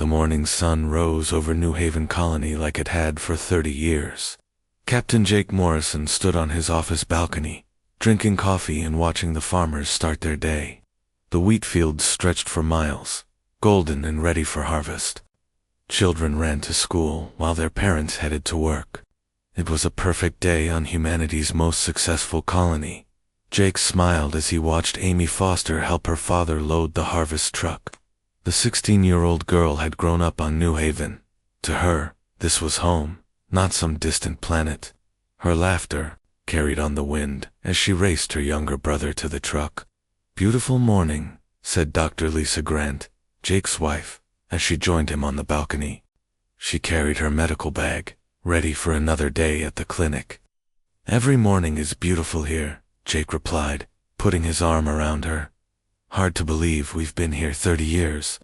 The morning sun rose over New Haven Colony like it had for 30 years. Captain Jake Morrison stood on his office balcony, drinking coffee and watching the farmers start their day. The wheat fields stretched for miles, golden and ready for harvest. Children ran to school while their parents headed to work. It was a perfect day on humanity's most successful colony. Jake smiled as he watched Amy Foster help her father load the harvest truck. The 16-year-old girl had grown up on New Haven. To her, this was home, not some distant planet. Her laughter carried on the wind as she raced her younger brother to the truck. "Beautiful morning," said Dr. Lisa Grant, Jake's wife, as she joined him on the balcony. She carried her medical bag, ready for another day at the clinic. "Every morning is beautiful here," Jake replied, putting his arm around her. "Hard to believe we've been here 30 years.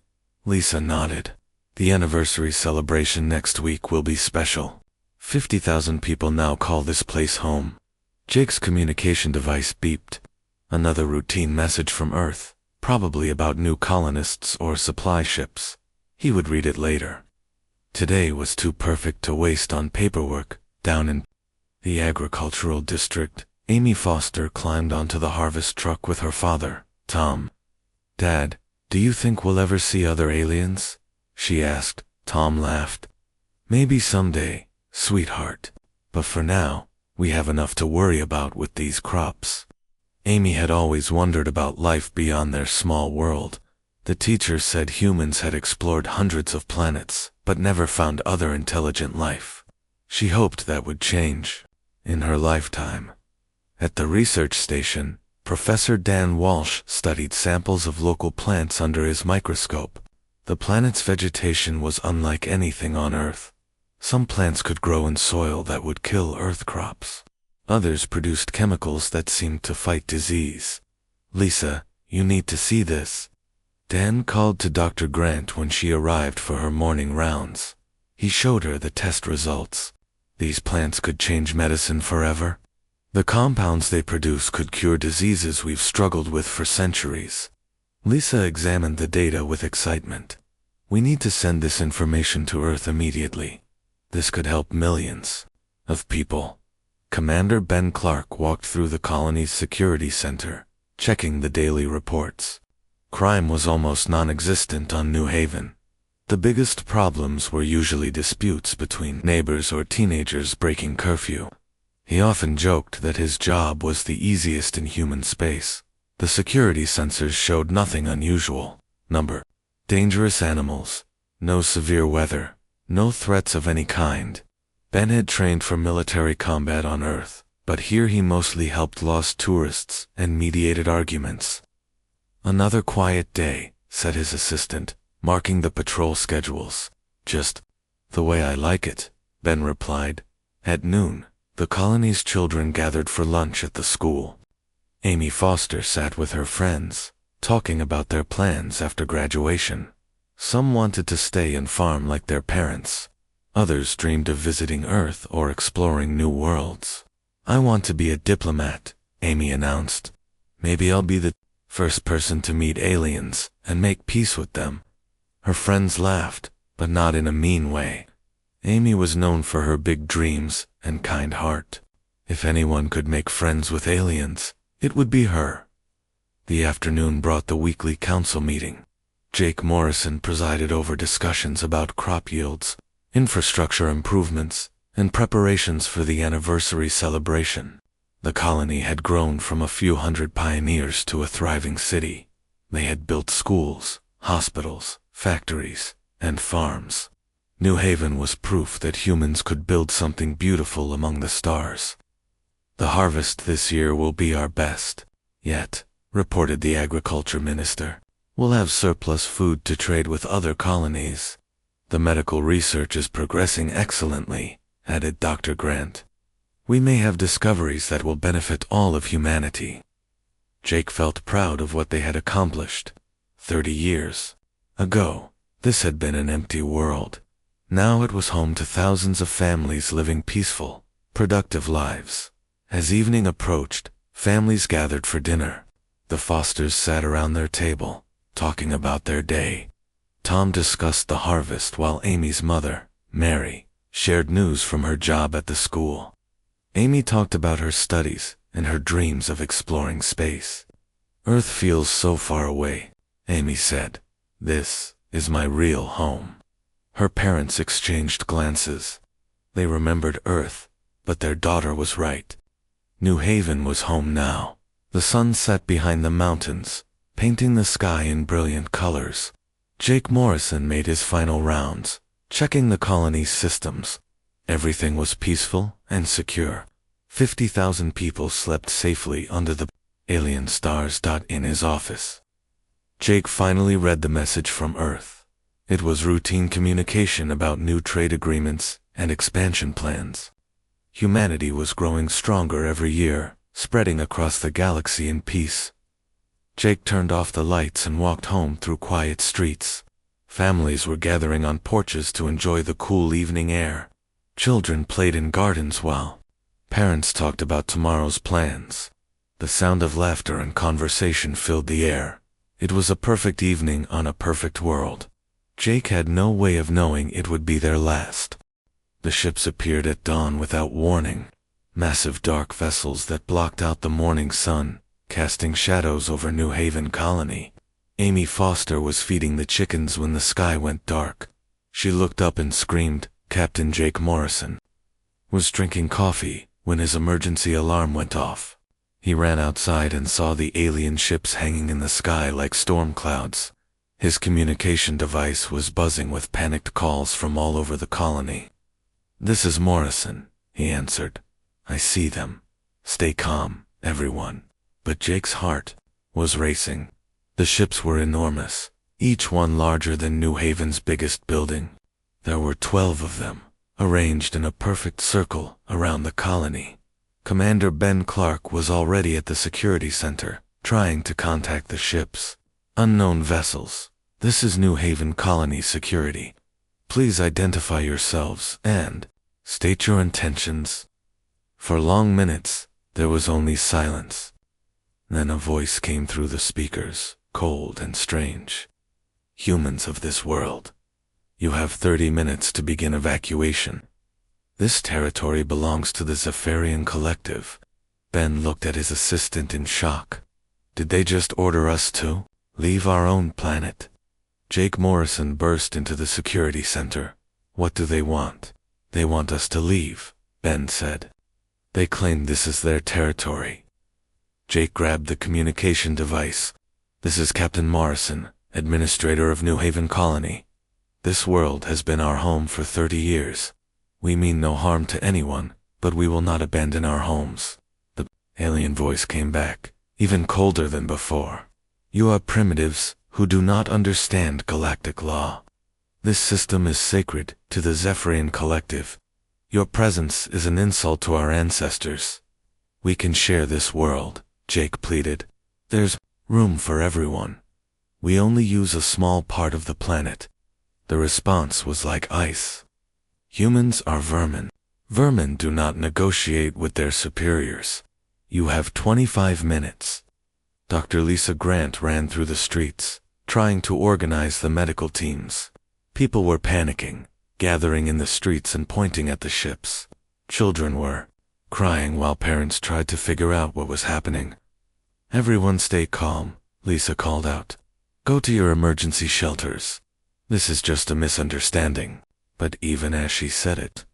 Lisa nodded. "The anniversary celebration next week will be special. 50,000 people now call this place home." Jake's communication device beeped. Another routine message from Earth, probably about new colonists or supply ships. He would read it later. Today was too perfect to waste on paperwork. Down in the agricultural district, Amy Foster climbed onto the harvest truck with her father, Tom. "Dad, do you think we'll ever see other aliens?" she asked. Tom laughed. "Maybe someday, sweetheart. But for now, we have enough to worry about with these crops." Amy had always wondered about life beyond their small world. The teacher said humans had explored hundreds of planets, but never found other intelligent life. She hoped that would change in her lifetime. At the research station, Professor Dan Walsh studied samples of local plants under his microscope. The planet's vegetation was unlike anything on Earth. Some plants could grow in soil that would kill Earth crops. Others produced chemicals that seemed to fight disease. "Lisa, you need to see this." Dan called to Dr. Grant when she arrived for her morning rounds. He showed her the test results. These plants could change medicine forever. The compounds they produce could cure diseases we've struggled with for centuries. Lisa examined the data with excitement. "We need to send this information to Earth immediately. This could help millions of people." Commander Ben Clark walked through the colony's security center, checking the daily reports. Crime was almost non-existent on New Haven. The biggest problems were usually disputes between neighbors or teenagers breaking curfew. He often joked that his job was the easiest in human space. The security sensors showed nothing unusual. Dangerous animals, no severe weather, no threats of any kind. Ben had trained for military combat on Earth, but here he mostly helped lost tourists and mediated arguments. "Another quiet day," said his assistant, marking the patrol schedules. "Just the way I like it," Ben replied. At noon, the colony's children gathered for lunch at the school. Amy Foster sat with her friends, talking about their plans after graduation. Some wanted to stay and farm like their parents. Others dreamed of visiting Earth or exploring new worlds. "I want to be a diplomat," Amy announced. "Maybe I'll be the first person to meet aliens and make peace with them." Her friends laughed, but not in a mean way. Amy was known for her big dreams and kind heart. If anyone could make friends with aliens, it would be her. The afternoon brought the weekly council meeting. Jake Morrison presided over discussions about crop yields, infrastructure improvements, and preparations for the anniversary celebration. The colony had grown from a few hundred pioneers to a thriving city. They had built schools, hospitals, factories, and farms. New Haven was proof that humans could build something beautiful among the stars. "The harvest this year will be our best yet," reported the agriculture minister. "We'll have surplus food to trade with other colonies." "The medical research is progressing excellently," added Dr. Grant. "We may have discoveries that will benefit all of humanity." Jake felt proud of what they had accomplished. 30 years ago, this had been an empty world. Now it was home to thousands of families living peaceful, productive lives. As evening approached, families gathered for dinner. The Fosters sat around their table, talking about their day. Tom discussed the harvest while Amy's mother, Mary, shared news from her job at the school. Amy talked about her studies and her dreams of exploring space. Earth feels so far away, Amy said. This is my real home. Her parents exchanged glances. They remembered Earth, but their daughter was right. New Haven was home now. The sun set behind the mountains, painting the sky in brilliant colors. Jake Morrison made his final rounds, checking the colony's systems. Everything was peaceful and secure. 50,000 people slept safely under the alien stars. In his office, Jake finally read the message from Earth. It was routine communication about new trade agreements and expansion plans. Humanity was growing stronger every year, spreading across the galaxy in peace. Jake turned off the lights and walked home through quiet streets. Families were gathering on porches to enjoy the cool evening air. Children played in gardens while parents talked about tomorrow's plans. The sound of laughter and conversation filled the air. It was a perfect evening on a perfect world. Jake had no way of knowing it would be their last. The ships appeared at dawn without warning. Massive dark vessels that blocked out the morning sun, casting shadows over New Haven Colony. Amy Foster was feeding the chickens when the sky went dark. She looked up and screamed. Captain Jake Morrison was drinking coffee when his emergency alarm went off. He ran outside and saw the alien ships hanging in the sky like storm clouds. His communication device was buzzing with panicked calls from all over the colony. "This is Morrison," he answered. "I see them. Stay calm, everyone." But Jake's heart was racing. The ships were enormous, each one larger than New Haven's biggest building. There were 12 of them, arranged in a perfect circle around the colony. Commander Ben Clark was already at the security center, trying to contact the ships. "Unknown vessels, this is New Haven Colony Security. Please identify yourselves and state your intentions." For long minutes, there was only silence. Then a voice came through the speakers, cold and strange. "Humans of this world, you have 30 minutes to begin evacuation. This territory belongs to the Zephyrian Collective." Ben looked at his assistant in shock. "Did they just order us to leave our own planet?" Jake Morrison burst into the security center. "What do they want?" "They want us to leave," Ben said. "They claim this is their territory." Jake grabbed the communication device. "This is Captain Morrison, administrator of New Haven Colony. This world has been our home for 30 years. We mean no harm to anyone, but we will not abandon our homes." The alien voice came back, even colder than before. "You are primitives who do not understand galactic law. This system is sacred to the Zephyrian Collective. Your presence is an insult to our ancestors." "We can share this world," Jake pleaded. "There's room for everyone. We only use a small part of the planet." The response was like ice. "Humans are vermin. Vermin do not negotiate with their superiors. You have 25 minutes. Dr. Lisa Grant ran through the streets, trying to organize the medical teams. People were panicking, gathering in the streets and pointing at the ships. Children were crying while parents tried to figure out what was happening. "Everyone stay calm," Lisa called out. "Go to your emergency shelters. This is just a misunderstanding." But even as she said it,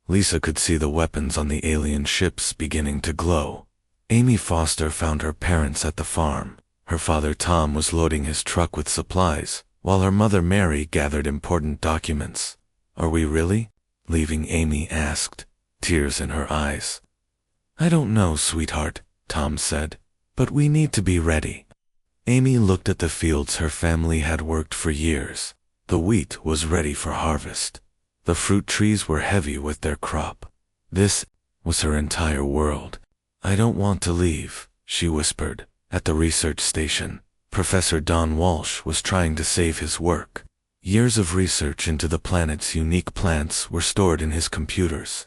Lisa could see the weapons on the alien ships beginning to glow. Amy Foster found her parents at the farm. Her father Tom was loading his truck with supplies, while her mother Mary gathered important documents. "Are we really leaving?" Amy asked, tears in her eyes. "I don't know, sweetheart," Tom said, "but we need to be ready." Amy looked at the fields her family had worked for years. The wheat was ready for harvest. The fruit trees were heavy with their crop. This was her entire world. "I don't want to leave," she whispered. At the research station, Professor Don Walsh was trying to save his work. Years of research into the planet's unique plants were stored in his computers.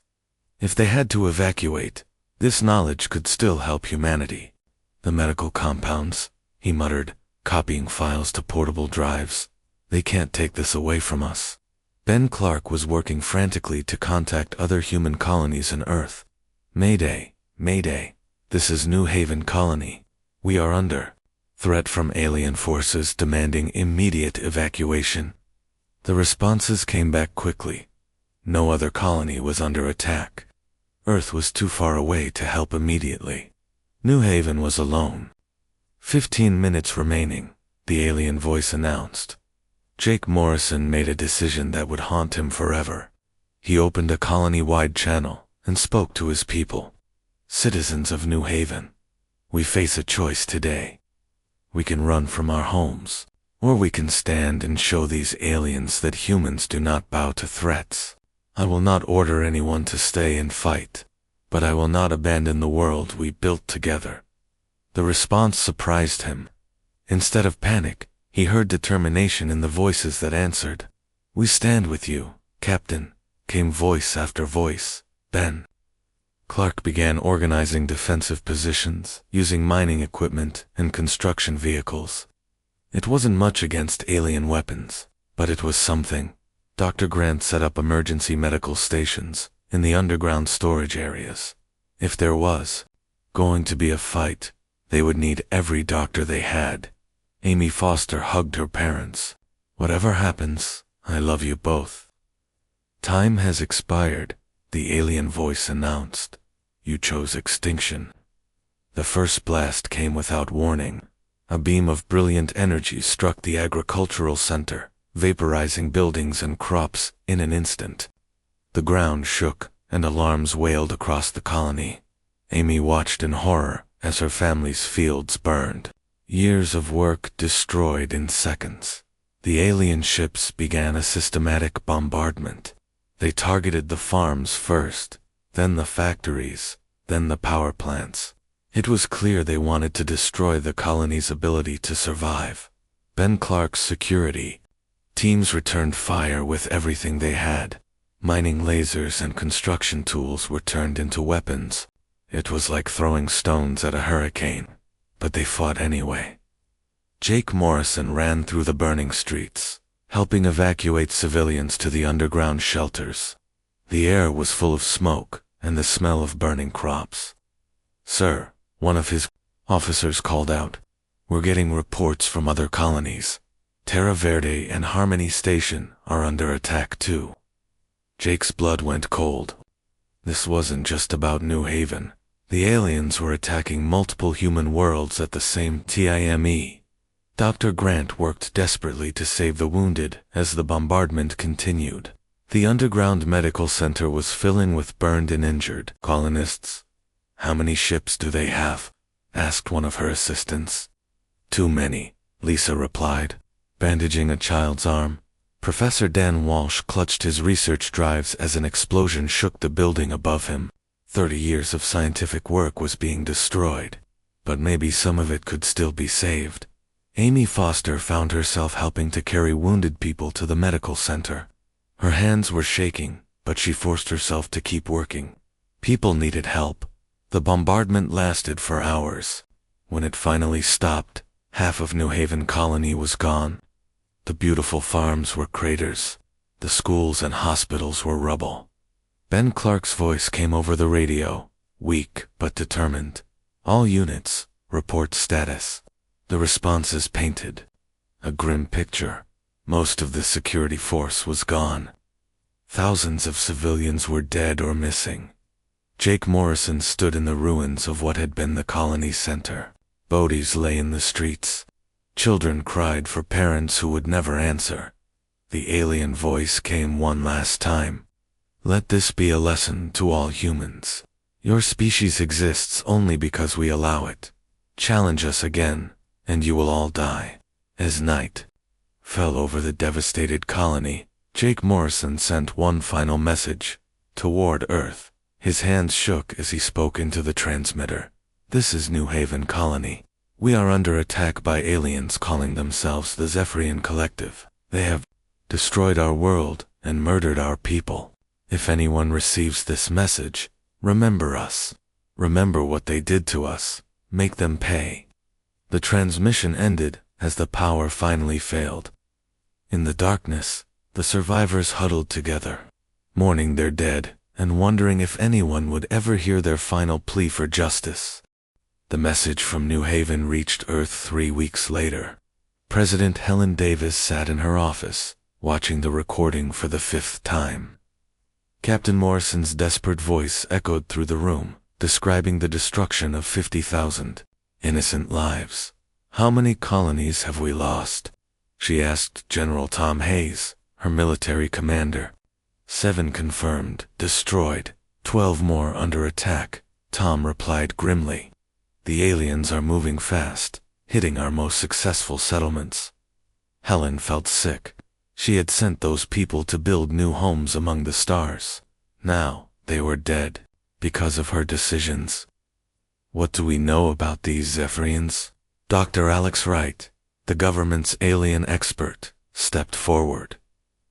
If they had to evacuate, this knowledge could still help humanity. "The medical compounds," he muttered, copying files to portable drives. They can't take this away from us. Ben Clark was working frantically to contact other human colonies on Earth. Mayday, Mayday. This is New Haven Colony. We are under threat from alien forces demanding immediate evacuation. The responses came back quickly. No other colony was under attack. Earth was too far away to help immediately. New Haven was alone. 15 minutes remaining, the alien voice announced. Jake Morrison made a decision that would haunt him forever. He opened a colony-wide channel and spoke to his people. Citizens of New Haven, we face a choice today. We can run from our homes, or we can stand and show these aliens that humans do not bow to threats. I will not order anyone to stay and fight, but I will not abandon the world we built together. The response surprised him. Instead of panic, he heard determination in the voices that answered. We stand with you, Captain, came voice after voice. Ben Clark began organizing defensive positions, using mining equipment and construction vehicles. It wasn't much against alien weapons, but it was something. Dr. Grant set up emergency medical stations in the underground storage areas. If there was going to be a fight, they would need every doctor they had. Amy Foster hugged her parents. Whatever happens, I love you both. Time has expired, the alien voice announced. You chose extinction. The first blast came without warning. A beam of brilliant energy struck the agricultural center, vaporizing buildings and crops in an instant. The ground shook, and alarms wailed across the colony. Amy watched in horror as her family's fields burned. Years of work destroyed in seconds. The alien ships began a systematic bombardment. They targeted the farms first, then the factories, then the power plants. It was clear they wanted to destroy the colony's ability to survive. Ben Clark's security teams returned fire with everything they had. Mining lasers and construction tools were turned into weapons. It was like throwing stones at a hurricane, but they fought anyway. Jake Morrison ran through the burning streets, helping evacuate civilians to the underground shelters. The air was full of smoke and the smell of burning crops. Sir, one of his officers called out, we're getting reports from other colonies. Terra Verde and Harmony Station are under attack too. Jake's blood went cold. This wasn't just about New Haven. The aliens were attacking multiple human worlds at the same time. Dr. Grant worked desperately to save the wounded as the bombardment continued. The underground medical center was filling with burned and injured colonists. How many ships do they have? Asked one of her assistants. Too many, Lisa replied, bandaging a child's arm. Professor Dan Walsh clutched his research drives as an explosion shook the building above him. 30 years of scientific work was being destroyed, but maybe some of it could still be saved. Amy Foster found herself helping to carry wounded people to the medical center. Her hands were shaking, but she forced herself to keep working. People needed help. The bombardment lasted for hours. When it finally stopped, half of New Haven Colony was gone. The beautiful farms were craters. The schools and hospitals were rubble. Ben Clark's voice came over the radio, weak but determined. All units, report status. The responses painted a grim picture. Most of the security force was gone. Thousands of civilians were dead or missing. Jake Morrison stood in the ruins of what had been the colony center. Bodies lay in the streets. Children cried for parents who would never answer. The alien voice came one last time. Let this be a lesson to all humans. Your species exists only because we allow it. Challenge us again, and you will all die. As night fell over the devastated colony, Jake Morrison sent one final message toward Earth. His hands shook as he spoke into the transmitter. This is New Haven Colony. We are under attack by aliens calling themselves the Zephyrian Collective. They have destroyed our world and murdered our people. If anyone receives this message, remember us. Remember what they did to us. Make them pay. The transmission ended as the power finally failed. In the darkness, the survivors huddled together, mourning their dead and wondering if anyone would ever hear their final plea for justice. The message from New Haven reached Earth 3 weeks later. President Helen Davis sat in her office, watching the recording for the 5th time. Captain Morrison's desperate voice echoed through the room, describing the destruction of 50,000 innocent lives. "How many colonies have we lost?" she asked General Tom Hayes, her military commander. 7 confirmed, destroyed, 12 more under attack, Tom replied grimly. "The aliens are moving fast, hitting our most successful settlements." Helen felt sick. She had sent those people to build new homes among the stars. Now, they were dead, because of her decisions. "What do we know about these Zephyrians?" Dr. Alex Wright, the government's alien expert, stepped forward.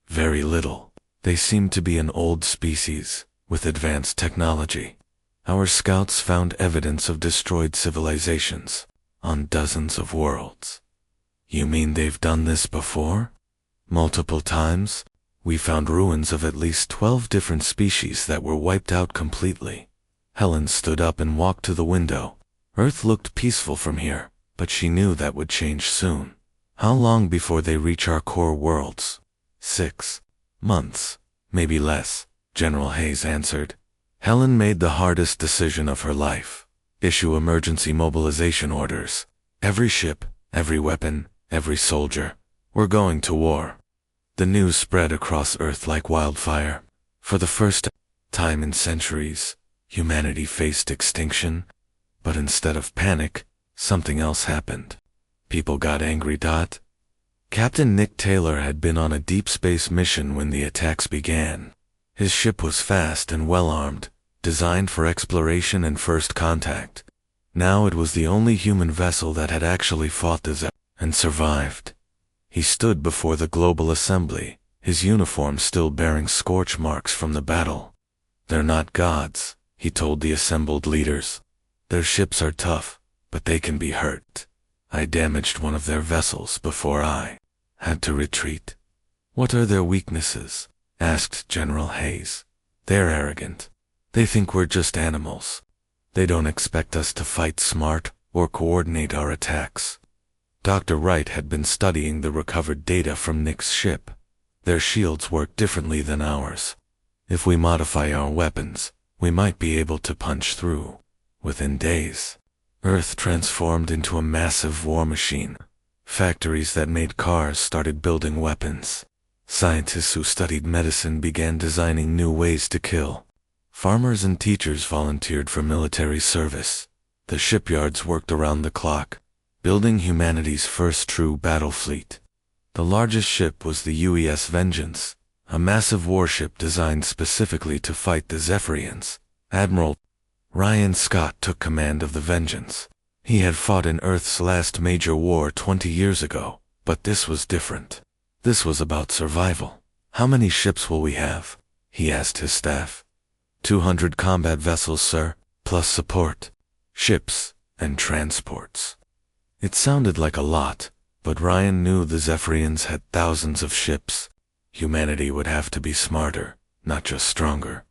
"Very little. They seem to be an old species, with advanced technology. Our scouts found evidence of destroyed civilizations, on dozens of worlds." "You mean they've done this before?" "Multiple times. We found ruins of at least 12 different species that were wiped out completely." Helen stood up and walked to the window. Earth looked peaceful from here, but she knew that would change soon. "How long before they reach our core worlds?" 6 months, maybe less, General Hayes answered. Helen made the hardest decision of her life. Issue emergency mobilization orders. Every ship, every weapon, every soldier. We're going to war. The news spread across Earth like wildfire. For the first time in centuries, humanity faced extinction. But instead of panic, something else happened. People got angry. Captain Nick Taylor had been on a deep space mission when the attacks began. His ship was fast and well-armed, designed for exploration and first contact. Now it was the only human vessel that had actually fought the Zephyr and survived. He stood before the global assembly, his uniform still bearing scorch marks from the battle. "They're not gods," he told the assembled leaders. "Their ships are tough, but they can be hurt. I damaged one of their vessels before I had to retreat." "What are their weaknesses?" asked General Hayes. "They're arrogant. They think we're just animals. They don't expect us to fight smart or coordinate our attacks." Dr. Wright had been studying the recovered data from Nick's ship. Their shields work differently than ours. If we modify our weapons, we might be able to punch through. Within days, Earth transformed into a massive war machine. Factories that made cars started building weapons. Scientists who studied medicine began designing new ways to kill. Farmers and teachers volunteered for military service. The shipyards worked around the clock, building humanity's first true battle fleet. The largest ship was the UES Vengeance, a massive warship designed specifically to fight the Zephyrians. Admiral Ryan Scott took command of the Vengeance. He had fought in Earth's last major war 20 years ago, but this was different. This was about survival. "How many ships will we have?" he asked his staff. 200 combat vessels, sir, plus support, ships, and transports." It sounded like a lot, but Ryan knew the Zephyrians had thousands of ships. Humanity would have to be smarter, not just stronger.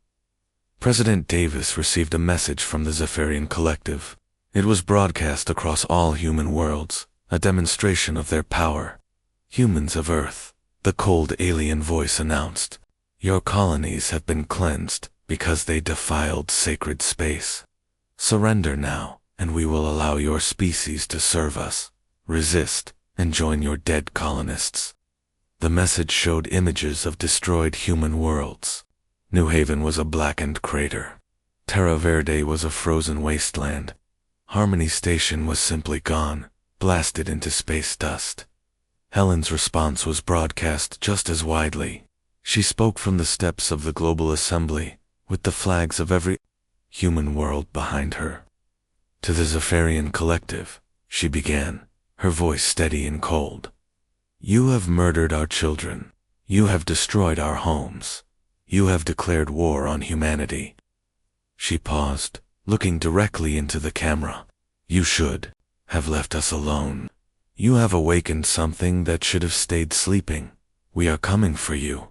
President Davis received a message from the Zephyrian Collective. It was broadcast across all human worlds, a demonstration of their power. "Humans of Earth," the cold alien voice announced, "your colonies have been cleansed because they defiled sacred space. Surrender now, and we will allow your species to serve us. Resist, and join your dead colonists." The message showed images of destroyed human worlds. New Haven was a blackened crater. Terra Verde was a frozen wasteland. Harmony Station was simply gone, blasted into space dust. Helen's response was broadcast just as widely. She spoke from the steps of the global assembly, with the flags of every human world behind her. "To the Zephyrian Collective," she began, her voice steady and cold. "You have murdered our children. You have destroyed our homes. You have declared war on humanity." She paused, looking directly into the camera. "You should have left us alone. You have awakened something that should have stayed sleeping. We are coming for you.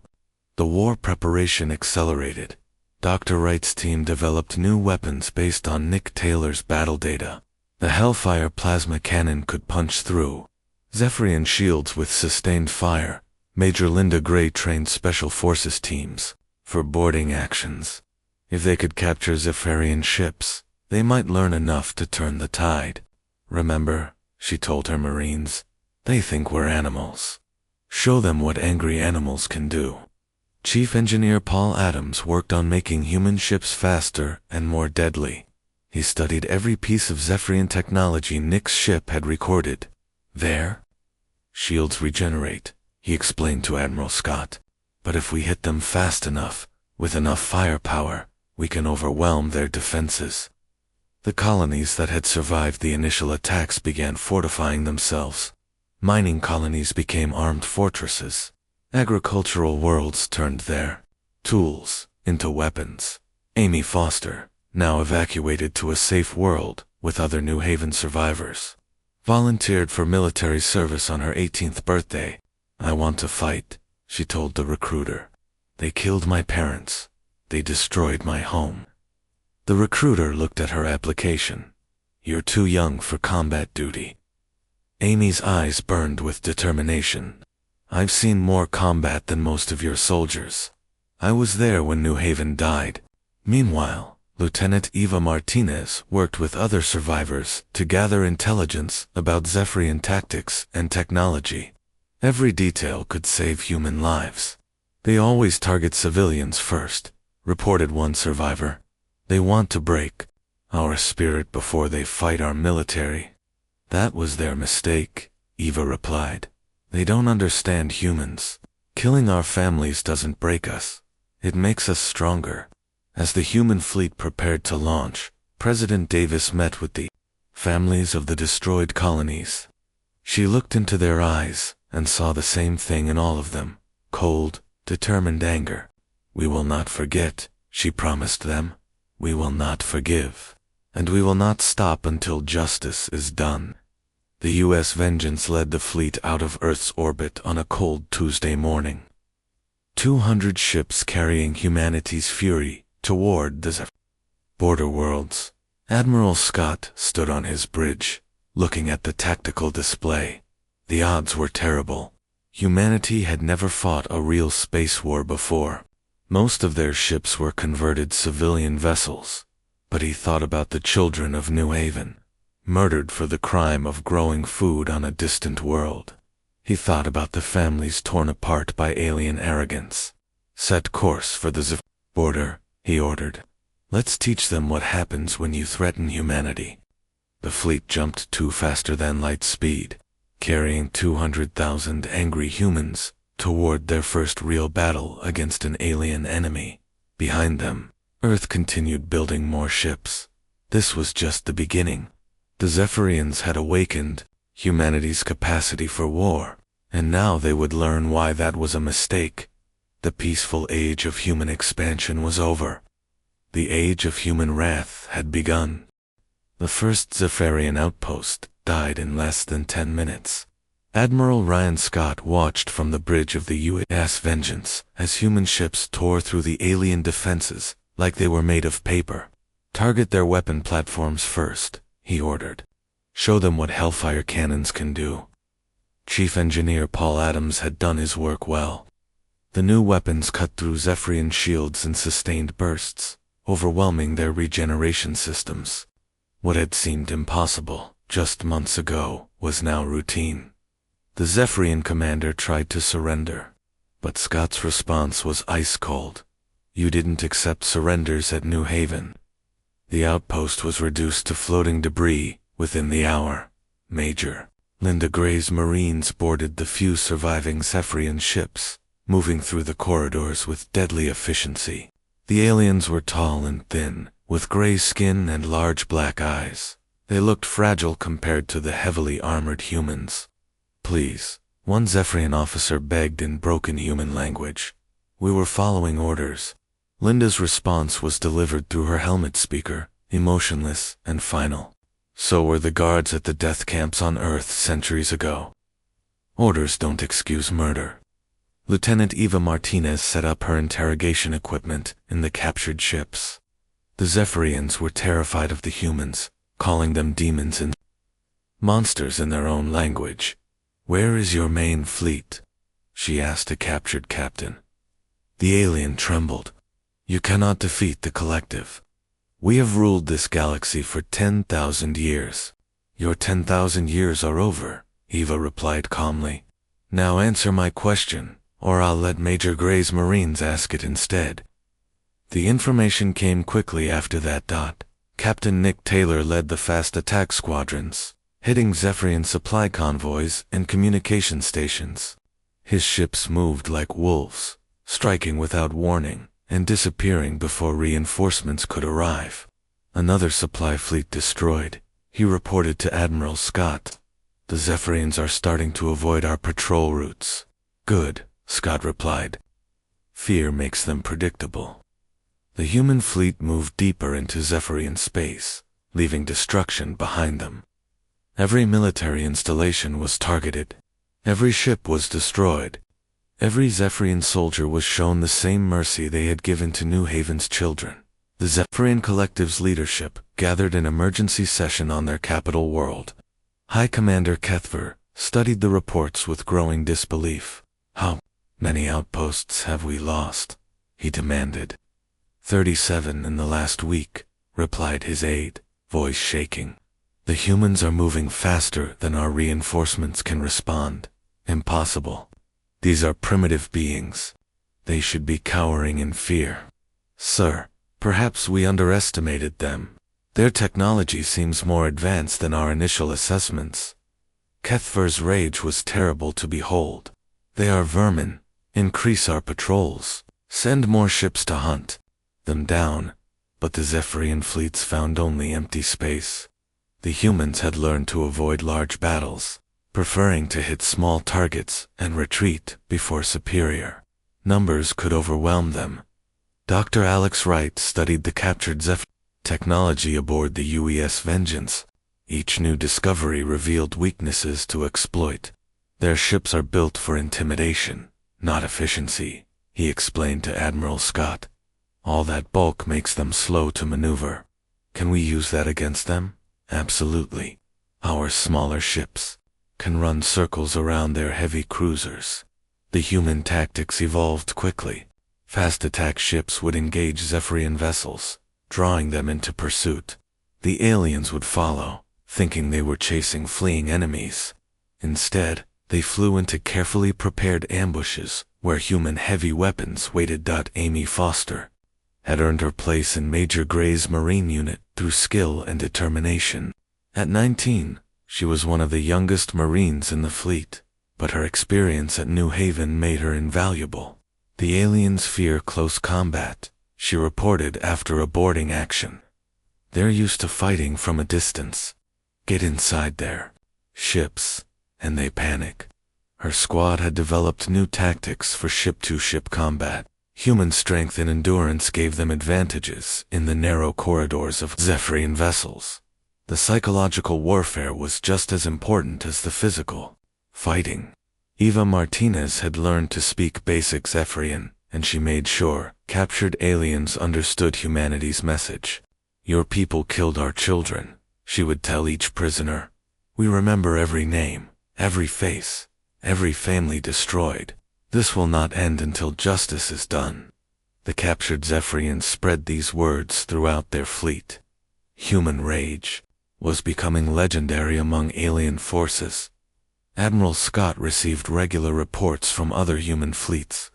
The war preparation accelerated. Dr. Wright's team developed new weapons based on Nick Taylor's battle data. The Hellfire plasma cannon could punch through. Zephyrian shields with sustained fire. Major Linda Gray trained special forces teams for boarding actions. If they could capture Zephyrian ships, they might learn enough to turn the tide. Remember, she told her Marines, they think we're animals. Show them what angry animals can do. Chief Engineer Paul Adams worked on making human ships faster and more deadly. He studied every piece of Zephyrian technology Nick's ship had recorded. Their shields regenerate, he explained to Admiral Scott. But if we hit them fast enough, with enough firepower, we can overwhelm their defenses. The colonies that had survived the initial attacks began fortifying themselves. Mining colonies became armed fortresses. Agricultural worlds turned their tools into weapons. Amy Foster, now evacuated to a safe world with other New Haven survivors, volunteered for military service on her 18th birthday. I want to fight, she told the recruiter. They killed my parents. They destroyed my home. The recruiter looked at her application. You're too young for combat duty. Amy's eyes burned with determination. I've seen more combat than most of your soldiers. I was there when New Haven died. Meanwhile, Lieutenant Eva Martinez worked with other survivors to gather intelligence about Zephyrian tactics and technology. Every detail could save human lives. They always target civilians first, reported one survivor. They want to break our spirit before they fight our military. That was their mistake, Eva replied. They don't understand humans. Killing our families doesn't break us. It makes us stronger. As the human fleet prepared to launch, President Davis met with the families of the destroyed colonies. She looked into their eyes and saw the same thing in all of them, cold, determined anger. We will not forget, she promised them. We will not forgive. And we will not stop until justice is done. The U.S. Vengeance led the fleet out of Earth's orbit on a cold Tuesday morning. 200 ships carrying humanity's fury toward the border worlds. Admiral Scott stood on his bridge, looking at the tactical display. The odds were terrible. Humanity had never fought a real space war before. Most of their ships were converted civilian vessels. But he thought about the children of New Haven, murdered for the crime of growing food on a distant world. He thought about the families torn apart by alien arrogance. Set course for the border, he ordered. Let's teach them what happens when you threaten humanity. The fleet jumped faster than light speed, carrying 200,000 angry humans toward their first real battle against an alien enemy. Behind them, Earth continued building more ships. This was just the beginning. The Zephyrians had awakened humanity's capacity for war, and now they would learn why that was a mistake. The peaceful age of human expansion was over. The age of human wrath had begun. The first Zephyrian outpost died in less than 10 minutes. Admiral Ryan Scott watched from the bridge of the U.S. Vengeance as human ships tore through the alien defenses like they were made of paper. Target their weapon platforms first, he ordered. Show them what Hellfire cannons can do. Chief Engineer Paul Adams had done his work well. The new weapons cut through Zephyrian shields in sustained bursts, overwhelming their regeneration systems. What had seemed impossible just months ago was now routine. The Zephyrian commander tried to surrender, but Scott's response was ice cold. You didn't accept surrenders at New Haven. The outpost was reduced to floating debris within the hour. Major Linda Gray's Marines boarded the few surviving Zephyrian ships, moving through the corridors with deadly efficiency. The aliens were tall and thin, with gray skin and large black eyes. They looked fragile compared to the heavily armored humans. Please, one Zephyrian officer begged in broken human language. We were following orders. Linda's response was delivered through her helmet speaker, emotionless and final. So were the guards at the death camps on Earth centuries ago. Orders don't excuse murder. Lieutenant Eva Martinez set up her interrogation equipment in the captured ships. The Zephyrians were terrified of the humans, calling them demons and monsters in their own language. "Where is your main fleet?" she asked a captured captain. The alien trembled. "You cannot defeat the collective. We have ruled this galaxy for 10,000 years. Your 10,000 years are over," Eva replied calmly. "Now answer my question, or I'll let Major Gray's Marines ask it instead." The information came quickly after that. Captain Nick Taylor led the fast attack squadrons, hitting Zephyrian supply convoys and communication stations. His ships moved like wolves, striking without warning and disappearing before reinforcements could arrive. "Another supply fleet destroyed," he reported to Admiral Scott. "The Zephyrians are starting to avoid our patrol routes." "Good," Scott replied. "Fear makes them predictable." The human fleet moved deeper into Zephyrian space, leaving destruction behind them. Every military installation was targeted. Every ship was destroyed. Every Zephyrian soldier was shown the same mercy they had given to New Haven's children. The Zephyrian Collective's leadership gathered an emergency session on their capital world. High Commander Kethver studied the reports with growing disbelief. "How many outposts have we lost?" he demanded. 37 in the last week," replied his aide, voice shaking. "The humans are moving faster than our reinforcements can respond. Impossible. These are primitive beings. They should be cowering in fear." "Sir, perhaps we underestimated them. Their technology seems more advanced than our initial assessments." Kethver's rage was terrible to behold. "They are vermin. Increase our patrols. Send more ships to hunt them down." But the Zephyrian fleets found only empty space. The humans had learned to avoid large battles, preferring to hit small targets and retreat before superior numbers could overwhelm them. Dr. Alex Wright studied the captured Zephyr technology aboard the UES Vengeance. Each new discovery revealed weaknesses to exploit. "Their ships are built for intimidation, not efficiency," he explained to Admiral Scott. "All that bulk makes them slow to maneuver. Can we use that against them? Absolutely. Our smaller ships can run circles around their heavy cruisers." The human tactics evolved quickly. Fast attack ships would engage Zephyrian vessels, drawing them into pursuit. The aliens would follow, thinking they were chasing fleeing enemies. Instead, they flew into carefully prepared ambushes where human heavy weapons waited. Amy Foster had earned her place in Major Gray's Marine unit through skill and determination. At 19, she was one of the youngest Marines in the fleet, but her experience at New Haven made her invaluable. "The aliens fear close combat," she reported after a boarding action. "They're used to fighting from a distance. Get inside their ships, and they panic." Her squad had developed new tactics for ship-to-ship combat. Human strength and endurance gave them advantages in the narrow corridors of Zephyrian vessels. The psychological warfare was just as important as the physical fighting. Eva Martinez had learned to speak basic Zephyrian, and she made sure captured aliens understood humanity's message. "Your people killed our children," she would tell each prisoner. "We remember every name, every face, every family destroyed. This will not end until justice is done." The captured Zephyrians spread these words throughout their fleet. Human rage was becoming legendary among alien forces. Admiral Scott received regular reports from other human fleets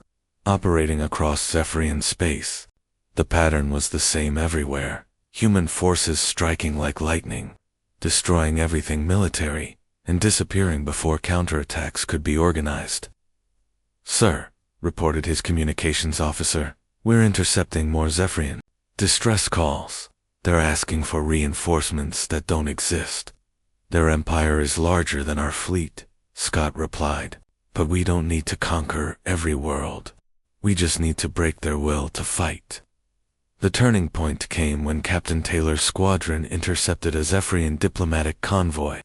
operating across Zephyrian space. The pattern was the same everywhere: human forces striking like lightning, destroying everything military, and disappearing before counterattacks could be organized. "Sir," reported his communications officer, "we're intercepting more Zephyrian distress calls. They're asking for reinforcements that don't exist." "Their empire is larger than our fleet," Scott replied, "but we don't need to conquer every world. We just need to break their will to fight." The turning point came when Captain Taylor's squadron intercepted a Zephyrian diplomatic convoy.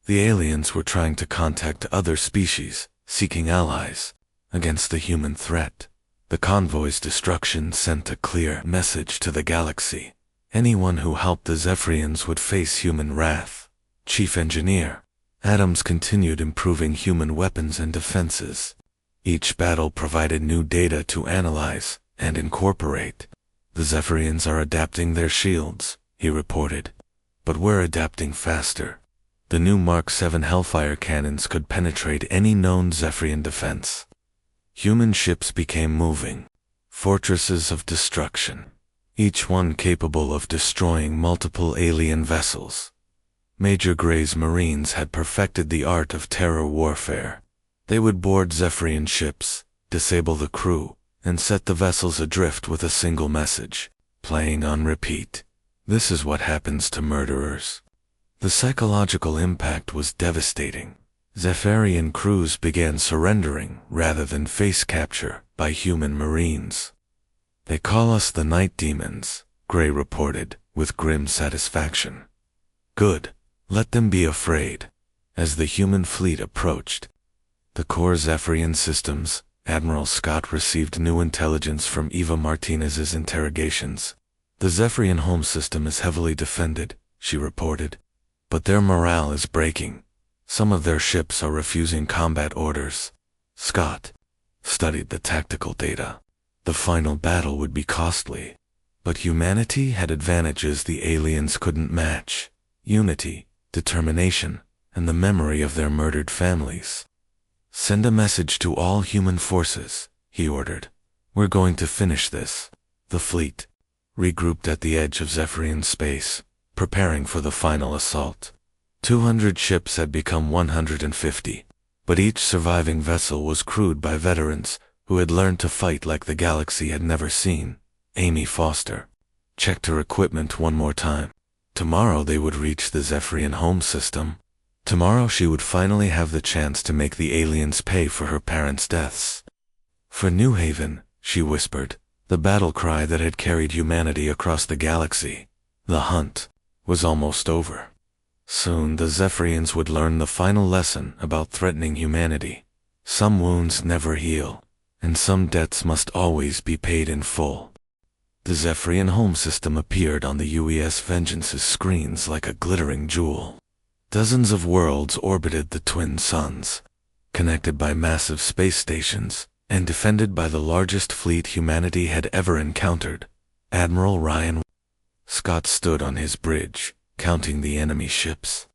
The aliens were trying to contact other species, seeking allies. against the human threat. The convoy's destruction sent a clear message to the galaxy. Anyone who helped the Zephyrians would face human wrath. Chief Engineer Adams continued improving human weapons and defenses. Each battle provided new data to analyze and incorporate. The Zephyrians are adapting their shields, he reported. But we're adapting faster. The new Mark 7 Hellfire cannons could penetrate any known Zephyrian defense. Human ships became moving fortresses of destruction, each one capable of destroying multiple alien vessels. Major Gray's Marines had perfected the art of terror warfare. They would board Zephyrian ships, disable the crew, and set the vessels adrift with a single message, playing on repeat. This is what happens to murderers. The psychological impact was devastating. Zephyrian crews began surrendering rather than face capture by human Marines. They call us the Night Demons, Gray reported, with grim satisfaction. Good. Let them be afraid. As the human fleet approached the core Zephyrian systems, Admiral Scott received new intelligence from Eva Martinez's interrogations. The Zephyrian home system is heavily defended, she reported. But their morale is breaking. Some of their ships are refusing combat orders. Scott studied the tactical data. The final battle would be costly. But humanity had advantages the aliens couldn't match. Unity, determination, and the memory of their murdered families. Send a message to all human forces, he ordered. We're going to finish this. The fleet regrouped at the edge of Zephyrian space, preparing for the final assault. 200 ships had become 150, but each surviving vessel was crewed by veterans who had learned to fight like the galaxy had never seen. Amy Foster checked her equipment one more time. Tomorrow they would reach the Zephyrian home system. Tomorrow she would finally have the chance to make the aliens pay for her parents' deaths. For New Haven, she whispered, the battle cry that had carried humanity across the galaxy. The hunt was almost over. Soon the Zephyrians would learn the final lesson about threatening humanity. Some wounds never heal, and some debts must always be paid in full. The Zephyrian home system appeared on the UES Vengeance's screens like a glittering jewel. Dozens of worlds orbited the twin suns, connected by massive space stations, and defended by the largest fleet humanity had ever encountered. Admiral Ryan Scott stood on his bridge, counting the enemy ships.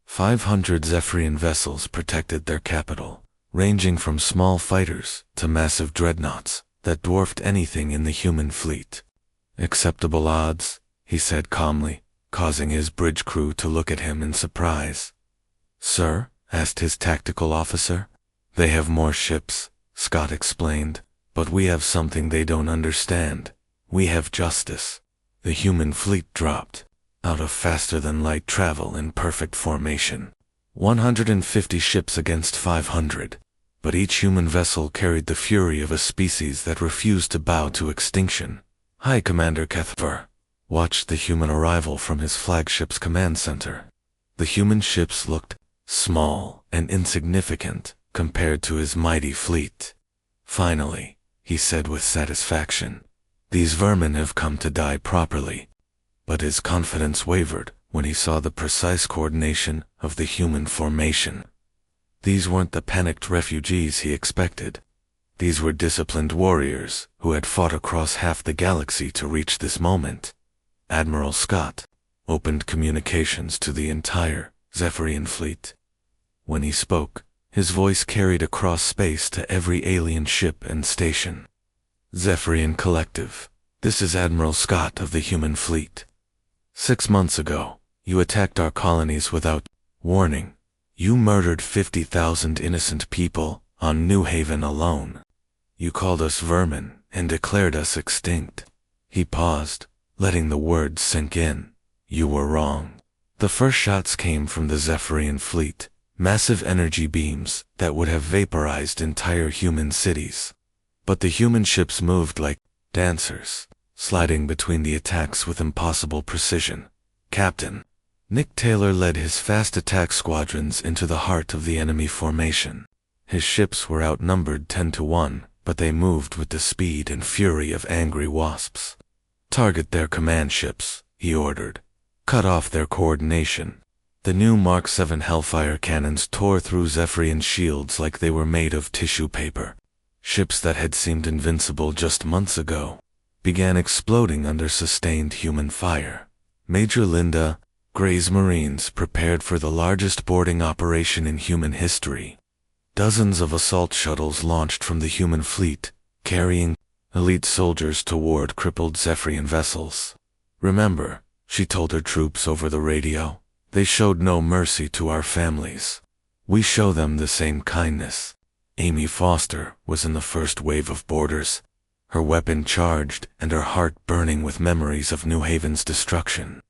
500 Zephyrian vessels protected their capital, ranging from small fighters to massive dreadnoughts that dwarfed anything in the human fleet. Acceptable odds, he said calmly, causing his bridge crew to look at him in surprise. Sir? Asked his tactical officer. They have more ships, Scott explained, but we have something they don't understand. We have justice. The human fleet dropped out of faster-than-light travel in perfect formation. 150 ships against 500, but each human vessel carried the fury of a species that refused to bow to extinction. High Commander Cathver watched the human arrival from his flagship's command center. The human ships looked small and insignificant compared to his mighty fleet. Finally, he said with satisfaction, these vermin have come to die properly. But his confidence wavered when he saw the precise coordination of the human formation. These weren't the panicked refugees he expected. These were disciplined warriors who had fought across half the galaxy to reach this moment. Admiral Scott opened communications to the entire Zephyrian fleet. When he spoke, his voice carried across space to every alien ship and station. Zephyrian Collective, this is Admiral Scott of the human fleet. 6 months ago, you attacked our colonies without warning. You murdered 50,000 innocent people on New Haven alone. You called us vermin and declared us extinct. He paused, letting the words sink in. You were wrong. The first shots came from the Zephyrian fleet, massive energy beams that would have vaporized entire human cities. But the human ships moved like dancers, sliding between the attacks with impossible precision. Captain Nick Taylor led his fast attack squadrons into the heart of the enemy formation. His ships were outnumbered 10-1, but they moved with the speed and fury of angry wasps. "Target their command ships," he ordered. "Cut off their coordination." The new Mark 7 Hellfire cannons tore through Zephyrian shields like they were made of tissue paper. Ships that had seemed invincible just months ago began exploding under sustained human fire. Major Linda Gray's Marines prepared for the largest boarding operation in human history. Dozens of assault shuttles launched from the human fleet, carrying elite soldiers toward crippled Zephyrian vessels. "Remember," she told her troops over the radio, "they showed no mercy to our families. We show them the same kindness." Amy Foster was in the first wave of boarders, her weapon charged and her heart burning with memories of New Haven's destruction.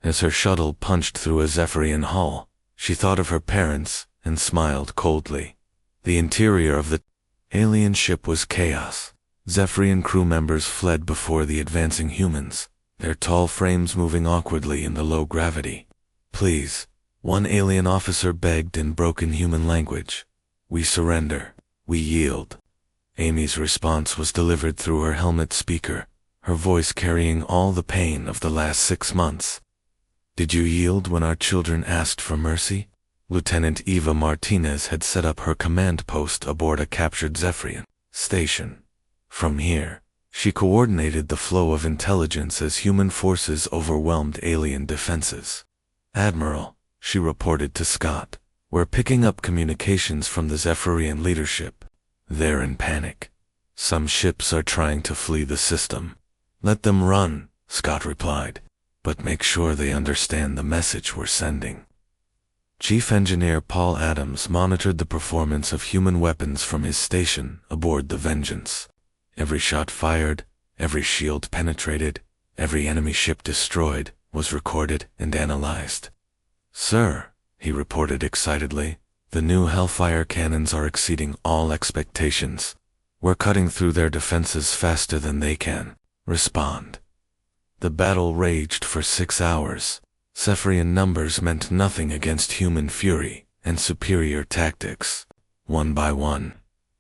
As her shuttle punched through a Zephyrian hull, she thought of her parents and smiled coldly. The interior of the alien ship was chaos. Zephyrian crew members fled before the advancing humans, their tall frames moving awkwardly in the low gravity. "Please," one alien officer begged in broken human language. "We surrender. We yield." Amy's response was delivered through her helmet speaker, her voice carrying all the pain of the last 6 months. "Did you yield when our children asked for mercy?" Lieutenant Eva Martinez had set up her command post aboard a captured Zephyrian station. From here, she coordinated the flow of intelligence as human forces overwhelmed alien defenses. "Admiral," she reported to Scott, "we're picking up communications from the Zephyrian leadership. They're in panic. Some ships are trying to flee the system." "Let them run," Scott replied, "but make sure they understand the message we're sending." Chief Engineer Paul Adams monitored the performance of human weapons from his station aboard the Vengeance. Every shot fired, every shield penetrated, every enemy ship destroyed was recorded and analyzed. "Sir," he reported excitedly, "the new Hellfire cannons are exceeding all expectations. We're cutting through their defenses faster than they can respond." The battle raged for 6 hours. Zephyrian numbers meant nothing against human fury and superior tactics. One by one,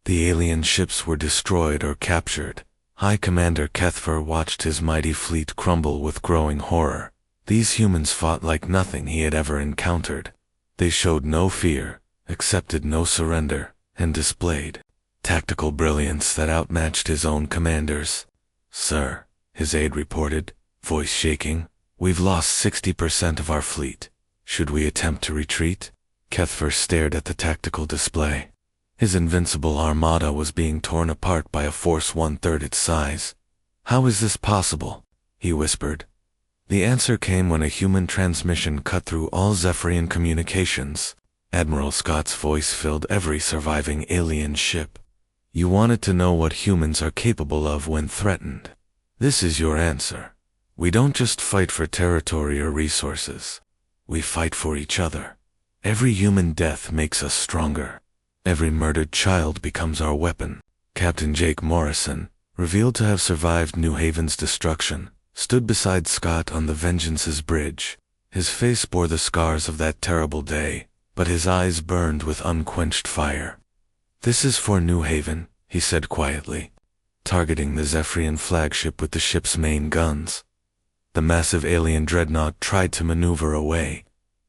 the alien ships were destroyed or captured. High Commander Kethfer watched his mighty fleet crumble with growing horror. These humans fought like nothing he had ever encountered. They showed no fear, accepted no surrender, and displayed tactical brilliance that outmatched his own commanders. "Sir," his aide reported, voice shaking, "we've lost 60% of our fleet. Should we attempt to retreat?" Kethfer stared at the tactical display. His invincible armada was being torn apart by a force 1/3 its size. "How is this possible?" he whispered. The answer came when a human transmission cut through all Zephyrian communications. Admiral Scott's voice filled every surviving alien ship. "You wanted to know what humans are capable of when threatened. This is your answer. We don't just fight for territory or resources. We fight for each other. Every human death makes us stronger. Every murdered child becomes our weapon." Captain Jake Morrison, revealed to have survived New Haven's destruction, stood beside Scott on the Vengeance's bridge. His face bore the scars of that terrible day, but his eyes burned with unquenched fire. "This is for New Haven," he said quietly, targeting the Zephyrian flagship with the ship's main guns. The massive alien dreadnought tried to maneuver away,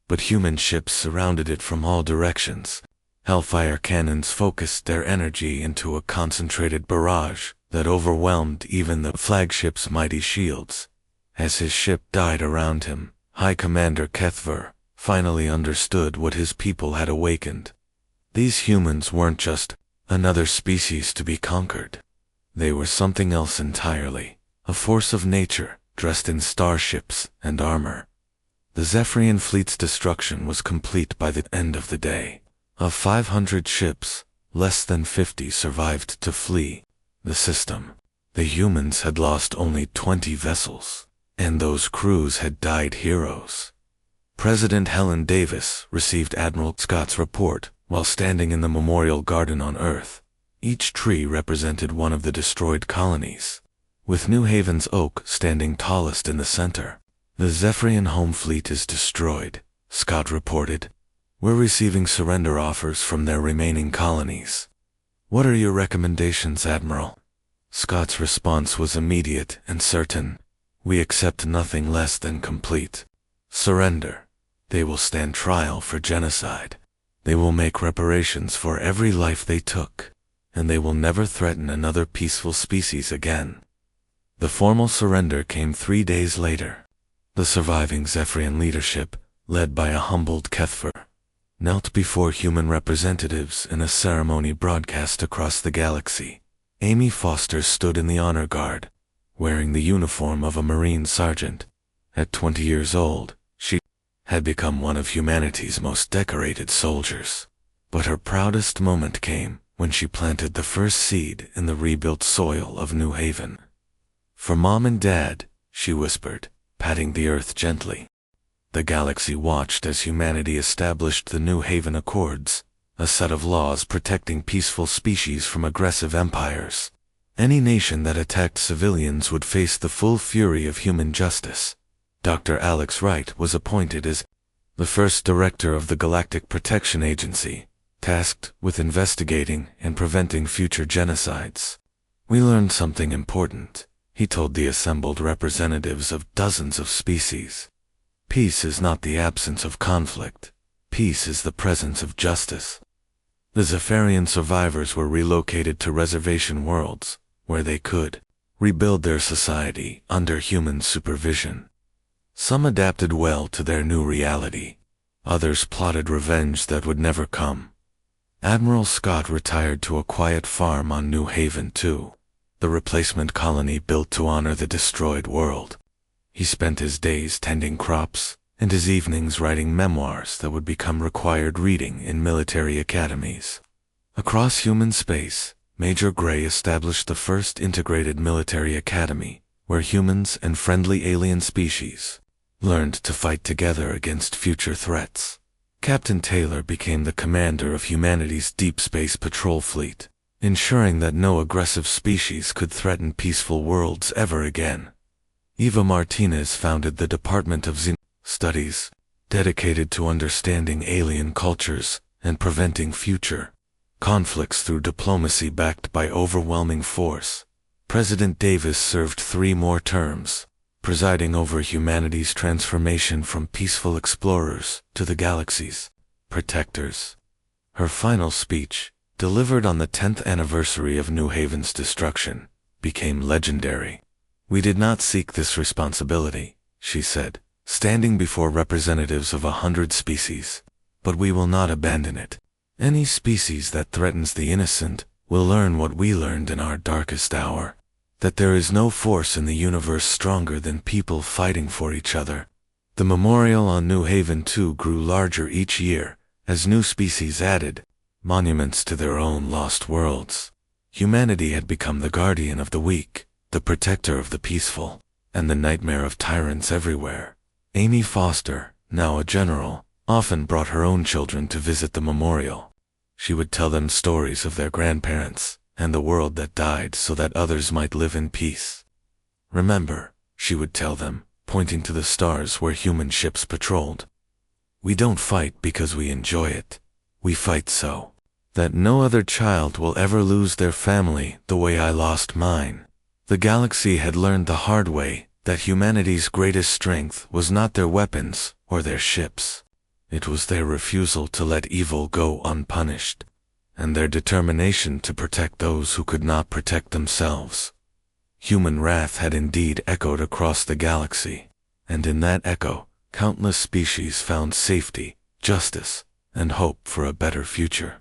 but human ships surrounded it from all directions. Hellfire cannons focused their energy into a concentrated barrage that overwhelmed even the flagship's mighty shields. As his ship died around him, High Commander Kethver finally understood what his people had awakened. These humans weren't just another species to be conquered. They were something else entirely, a force of nature dressed in starships and armor. The Zephyrian fleet's destruction was complete by the end of the day. Of 500 ships, less than 50 survived to flee the system. The humans had lost only 20 vessels, and those crews had died heroes. President Helen Davis received Admiral Scott's report while standing in the Memorial Garden on Earth. Each tree represented one of the destroyed colonies, with New Haven's oak standing tallest in the center. "The Zephyrian home fleet is destroyed," Scott reported. We're receiving surrender offers from their remaining colonies. What are your recommendations, Admiral? Scott's response was immediate and certain. We accept nothing less than complete surrender. They will stand trial for genocide. They will make reparations for every life they took, and they will never threaten another peaceful species again. The formal surrender came 3 days later. The surviving Zephyrian leadership, led by a humbled Kethfer, knelt before human representatives in a ceremony broadcast across the galaxy. Amy Foster stood in the honor guard, wearing the uniform of a Marine sergeant. At 20 years old, she had become one of humanity's most decorated soldiers. But her proudest moment came when she planted the first seed in the rebuilt soil of New Haven. For Mom and Dad, she whispered, patting the earth gently. The galaxy watched as humanity established the New Haven Accords, a set of laws protecting peaceful species from aggressive empires. Any nation that attacked civilians would face the full fury of human justice. Dr. Alex Wright was appointed as the first director of the Galactic Protection Agency, tasked with investigating and preventing future genocides. We learned something important, he told the assembled representatives of dozens of species. Peace is not the absence of conflict. Peace is the presence of justice. The Zephyrian survivors were relocated to reservation worlds, where they could rebuild their society under human supervision. Some adapted well to their new reality. Others plotted revenge that would never come. Admiral Scott retired to a quiet farm on New Haven II, the replacement colony built to honor the destroyed world. He spent his days tending crops, and his evenings writing memoirs that would become required reading in military academies. Across human space, Major Gray established the first integrated military academy, where humans and friendly alien species learned to fight together against future threats. Captain Taylor became the commander of humanity's deep space patrol fleet, ensuring that no aggressive species could threaten peaceful worlds ever again. Eva Martinez founded the Department of Xen Studies, dedicated to understanding alien cultures and preventing future conflicts through diplomacy backed by overwhelming force. President Davis served 3 more terms, presiding over humanity's transformation from peaceful explorers to the galaxy's protectors. Her final speech, delivered on the 10th anniversary of New Haven's destruction, became legendary. We did not seek this responsibility, she said, standing before representatives of 100 species, but we will not abandon it. Any species that threatens the innocent will learn what we learned in our darkest hour, that there is no force in the universe stronger than people fighting for each other. The memorial on New Haven II grew larger each year, as new species added monuments to their own lost worlds. Humanity had become the guardian of the weak, the protector of the peaceful, and the nightmare of tyrants everywhere. Amy Foster, now a general, often brought her own children to visit the memorial. She would tell them stories of their grandparents and the world that died so that others might live in peace. Remember, she would tell them, pointing to the stars where human ships patrolled. We don't fight because we enjoy it. We fight so that no other child will ever lose their family the way I lost mine. The galaxy had learned the hard way that humanity's greatest strength was not their weapons or their ships. It was their refusal to let evil go unpunished, and their determination to protect those who could not protect themselves. Human wrath had indeed echoed across the galaxy, and in that echo, countless species found safety, justice, and hope for a better future.